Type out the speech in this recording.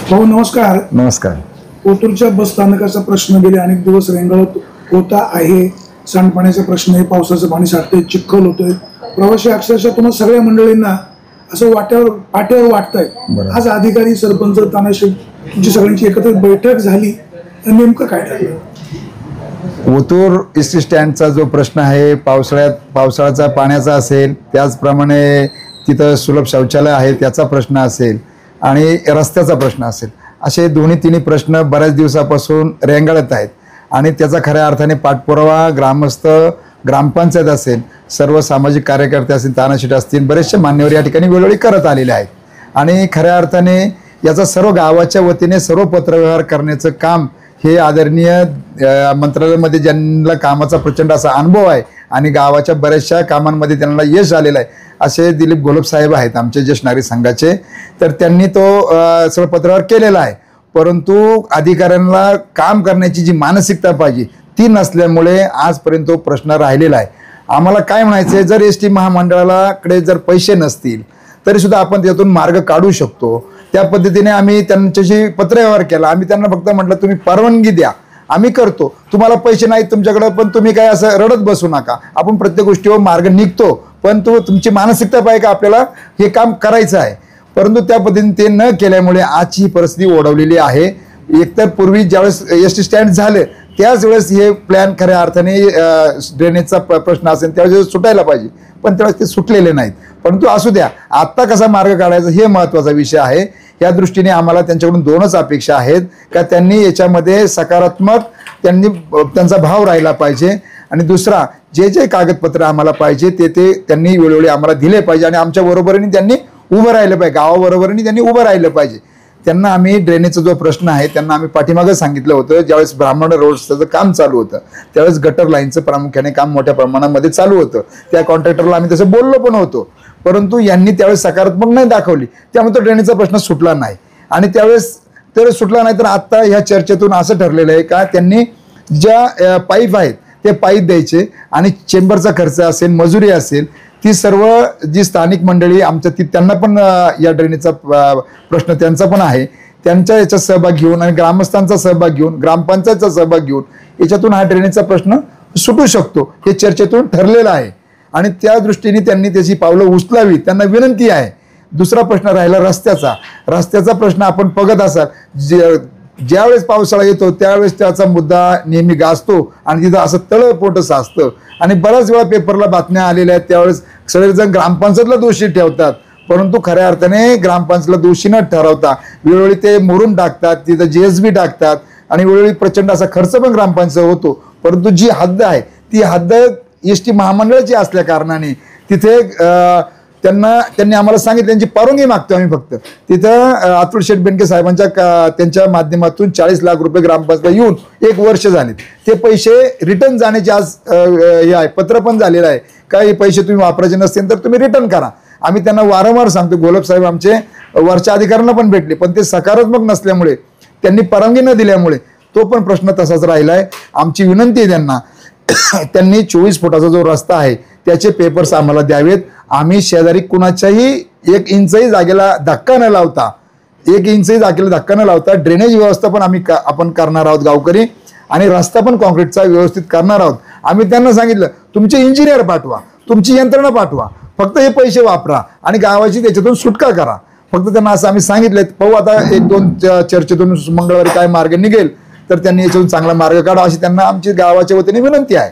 भाऊ नमस्कार. नमस्कार. ओतूरच्या बस स्थानकाचा प्रश्न गेले अनेक दिवस रेंगाळत होता आहे. सांडपाण्याचा प्रश्न आहे, पावसाचं पाणी साठतंय, चिखल होतोय, प्रवासी अक्षरशः तुम्हाला सगळ्या मंडळींना असं पाट्यावर वाटतंय. आज अधिकारी, सरपंच, तानाशी तुमची सगळ्यांची एकत्र बैठक झाली, नेमकं काय ठरलं? ओतूर एसटी स्टँडचा जो प्रश्न आहे, पावसाळ्याचा पाण्याचा असेल, त्याचप्रमाणे तिथं सुलभ शौचालय आहे त्याचा प्रश्न असेल आणि रस्त्याचा प्रश्न असेल, असे दोन्ही तिन्ही प्रश्न बऱ्याच दिवसापासून रेंगाळत आहेत. आणि त्याचा खऱ्या अर्थाने पाठपुरावा ग्रामस्थ, ग्रामपंचायत असेल, सर्व सामाजिक कार्यकर्ते असतील, तानाशीट असतील, बरेचसे मान्यवर या ठिकाणी वेळोवेळी करत आलेले आहेत. आणि खऱ्या अर्थाने याचा सर्व गावाच्या वतीने सर्व पत्रव्यवहार करण्याचं काम हे आदरणीय मंत्रालयामध्ये ज्यांना कामाचा प्रचंड असा अनुभव आहे आणि गावाच्या बऱ्याचशा कामांमध्ये त्यांना यश आलेलं आहे असे दिलीप घोलप साहेब आहेत आमचे ज्येष्ठ नागरिक संघाचे. तर त्यांनी तो सर्व पत्रव्यवहार केलेला आहे. परंतु अधिकाऱ्यांना काम करण्याची जी मानसिकता पाहिजे ती नसल्यामुळे आजपर्यंत तो प्रश्न राहिलेला आहे. आम्हाला काय म्हणायचं आहे, जर एस टी महामंडळाकडे जर पैसे नसतील तरी सुद्धा आपण त्यातून मार्ग काढू शकतो. त्या पद्धतीने आम्ही त्यांच्याशी पत्रव्यवहार केला. आम्ही त्यांना फक्त म्हटलं तुम्ही परवानगी द्या, आम्ही करतो, तुम्हाला पैसे नाहीत तुमच्याकडे पण तुम्ही काय असं रडत बसू नका, आपण प्रत्येक गोष्टीवर मार्ग निघतो, पण तुमची मानसिकता पाहिजे का आपल्याला हे काम करायचं आहे. परंतु त्या पद्धतीने ते न केल्यामुळे आजची ही परिस्थिती ओढवलेली आहे. एकतर पूर्वी ज्यावेळेस एस टी स्टँड झाले त्याच वेळेस हे प्लॅन खऱ्या अर्थाने ड्रेनेजचा प्रश्न असेल त्यावेळेस सुटायला पाहिजे, पण त्यावेळेस ते सुटलेले नाहीत. परंतु असू द्या, आत्ता कसा मार्ग काढायचा हे महत्त्वाचा विषय आहे. या दृष्टीने आम्हाला त्यांच्याकडून दोनच अपेक्षा आहेत का त्यांनी याच्यामध्ये सकारात्मक त्यांचा भाव राहिला पाहिजे आणि दुसरा जे जे कागदपत्र आम्हाला पाहिजे ते त्यांनी वेळोवेळी आम्हाला दिले पाहिजे आणि आमच्या बरोबरीने त्यांनी उभं राहिलं पाहिजे, गावाबरोबरीने त्यांनी उभं राहिलं पाहिजे. त्यांना आम्ही ड्रेनेजचा जो प्रश्न आहे त्यांना आम्ही पाठीमागं सांगितलं होतं. ज्यावेळेस ब्राह्मण रोडचं काम चालू होतं त्यावेळेस गटर लाईनचं प्रामुख्याने काम मोठ्या प्रमाणामध्ये चालू होतं. त्या कॉन्ट्रॅक्टरला आम्ही तसं बोललो पण होतो, परंतु यांनी त्यावेळेस सकारात्मक नाही दाखवली, त्यामुळे तो ड्रेनेजचा प्रश्न सुटला नाही. आणि त्यावेळेस तर सुटला नाही, तर आत्ता ह्या चर्चेतून असं ठरलेलं आहे का त्यांनी ज्या पाईप आहेत ते पाईप द्यायचे आणि चेंबरचा खर्च असेल, मजुरी असेल, ती सर्व जी स्थानिक मंडळी आमच्या त्यांना पण या ड्रेनेजचा प्रश्न त्यांचा पण आहे, त्यांच्या याच्यात सहभाग घेऊन आणि ग्रामस्थांचा सहभाग घेऊन, ग्रामपंचायतचा सहभाग घेऊन याच्यातून हा ड्रेनेजचा प्रश्न सुटू शकतो हे चर्चेतून ठरलेलं आहे. आणि त्या दृष्टीने त्यांनी त्याची पावलं उचलावी, त्यांना विनंती आहे. दुसरा प्रश्न राहिला रस्त्याचा प्रश्न. आपण बघत असाल ज्यावेळेस पावसाळा येतो त्यावेळेस त्याचा मुद्दा नेहमी गाजतो आणि तिथं असं तळपोट साचतं आणि बऱ्याच वेळा पेपरला बातम्या आलेल्या आहेत. त्यावेळेस सगळेजण ग्रामपंचायतला दोषी ठेवतात, परंतु खऱ्या अर्थाने ग्रामपंचायतला दोषी न ठरवता वेळोवेळी ते मुरुम टाकतात, तिथं JSB टाकतात आणि वेळोवेळी प्रचंड असा खर्च पण ग्रामपंचायत होतो. परंतु जी हद्द आहे ती हद्द एस टी महामंडळाची असल्या कारणाने तिथे त्यांनी आम्हाला सांगितलं, त्यांची परवानगी मागतो आम्ही फक्त. तिथं अतुल शेठ बेनके साहेबांच्या त्यांच्या माध्यमातून 40 लाख रुपये ग्रामपंचायत येऊन 1 वर्ष झाले. ते पैसे रिटर्न जाण्याचे आज हे आहे, पत्र पण झालेलं आहे का हे पैसे तुम्ही वापरायचे नसतील तर तुम्ही रिटर्न करा. आम्ही त्यांना वारंवार सांगतो. घोलप साहेब आमचे वरच्या अधिकाऱ्यांना पण भेटले, पण ते सकारात्मक नसल्यामुळे, त्यांनी परवानगी न दिल्यामुळे तो पण प्रश्न तसाच राहिला आहे. आमची विनंती आहे त्यांना, त्यांनी 24 फुटाचा जो रस्ता आहे त्याचे पेपर्स आम्हाला द्यावेत. आम्ही शेजारी कुणाच्याही 1 इंचही जागेला धक्का न लावता, 1 इंचही जागेला धक्का न लावता ड्रेनेज व्यवस्था पण आपण करणार आहोत गावकरी, आणि रस्ता पण कॉन्क्रीटचा व्यवस्थित करणार आहोत. आम्ही त्यांना सांगितलं तुमचे इंजिनियर पाठवा, तुमची यंत्रणा पाठवा, फक्त हे पैसे वापरा आणि गावाची त्याच्यातून सुटका करा. फक्त त्यांना असं आम्ही सांगितलं. पाहू आता 1-2 चर्चेतून मंगळवारी काय मार्ग निघेल तर त्यांनी याच्यातून चांगला मार्ग काढा अशी त्यांना आमची गावाच्या वतीने विनंती आहे.